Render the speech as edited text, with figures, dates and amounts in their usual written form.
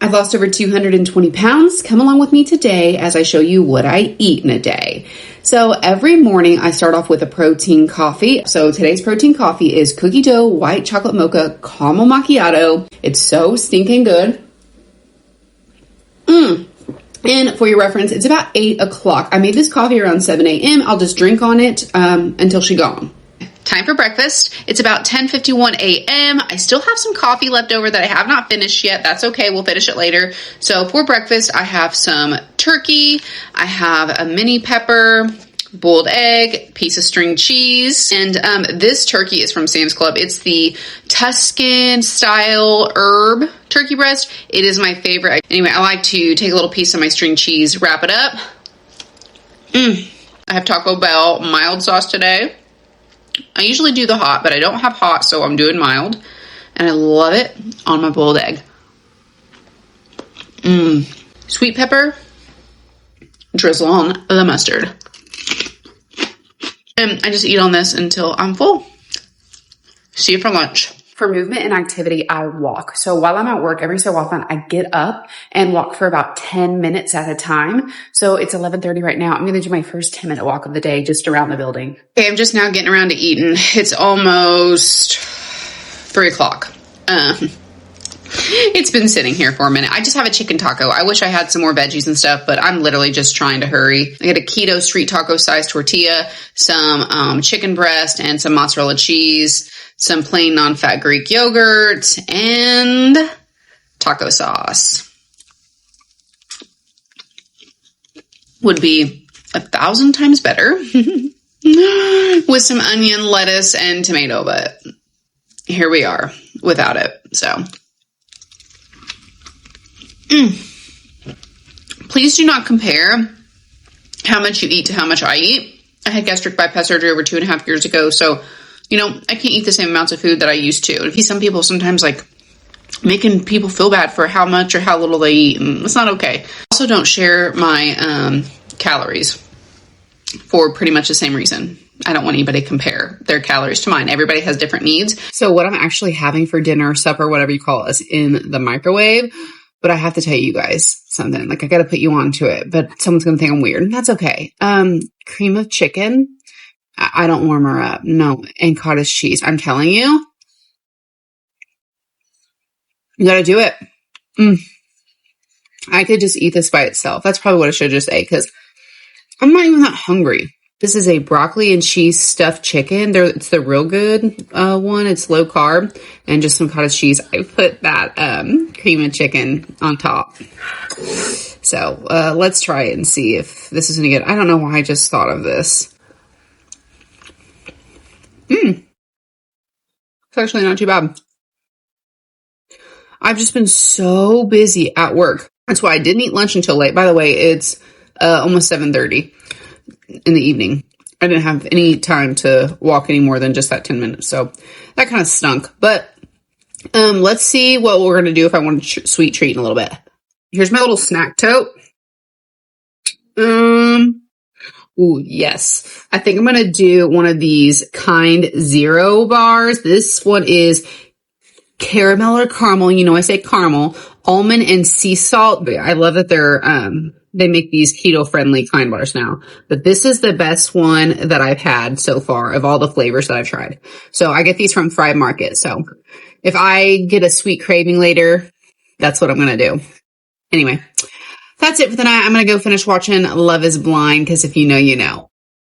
I've lost over 220 pounds. Come along with me today as I show you what I eat in a day. So every morning I start off with a protein coffee. So today's protein coffee is cookie dough, white chocolate mocha, caramel macchiato. It's so stinking good. And for your reference, it's about 8 o'clock. I made this coffee around 7 a.m. I'll just drink on it until she's gone. Time for breakfast. It's about 10:51 a.m. I still have some coffee left over that I have not finished yet. That's okay. We'll finish it later. So for breakfast, I have some turkey. I have a mini pepper, boiled egg, piece of string cheese. And this turkey is from Sam's Club. It's the Tuscan style herb turkey breast. It is my favorite. Anyway, I like to take a little piece of my string cheese, wrap it up. I have Taco Bell mild sauce today. I usually do the hot, but I don't have hot, so I'm doing mild. And I love it on my boiled egg. Sweet pepper, drizzle on the mustard. And I just eat on this until I'm full. See you for lunch. For movement and activity, I walk. So while I'm at work, every so often, I get up and walk for about 10 minutes at a time. So it's 11:30 right now. I'm going to do my first 10-minute walk of the day just around the building. Okay, I'm just now getting around to eating. It's almost 3 o'clock. It's been sitting here for a minute. I just have a chicken taco. I wish I had some more veggies and stuff, but I'm literally just trying to hurry. I got a keto street taco size tortilla, some chicken breast, and some mozzarella cheese, some plain non-fat Greek yogurt, and taco sauce. Would be 1,000 times better with some onion, lettuce, and tomato, but here we are without it. So please do not compare how much you eat to how much I eat. I had gastric bypass surgery over 2.5 years ago, so I can't eat the same amounts of food that I used to. Some people sometimes like making people feel bad for how much or how little they eat, and it's not okay. Also, don't share my calories for pretty much the same reason. I don't want anybody to compare their calories to mine. Everybody has different needs. So what I'm actually having for dinner, supper, whatever you call it, is in the microwave. But I have to tell you guys something. Like, I got to put you on to it, but someone's going to think I'm weird. That's okay. Cream of chicken. I don't warm her up. No. And cottage cheese. I'm telling you, you got to do it. I could just eat this by itself. That's probably what I should just ate because I'm not even that hungry. This is a broccoli and cheese stuffed chicken. It's the real good one. It's low carb and just some cottage cheese. I put that cream of chicken on top. So let's try it and see if this is any good. I don't know why I just thought of this. It's actually not too bad. I've just been so busy at work. That's why I didn't eat lunch until late. By the way, it's almost 7:30 in the evening. I didn't have any time to walk any more than just that 10 minutes. So that kind of stunk. But let's see what we're going to do if I want a sweet treat in a little bit. Here's my little snack tote. Ooh, yes. I think I'm going to do one of these Kind Zero bars. This one is caramel or caramel. I say caramel, almond and sea salt. I love that they make these keto-friendly Kind bars now. But this is the best one that I've had so far of all the flavors that I've tried. So I get these from Thrive Market. So if I get a sweet craving later, that's what I'm going to do. Anyway, that's it for the night. I'm going to go finish watching Love is Blind because if you know, you know.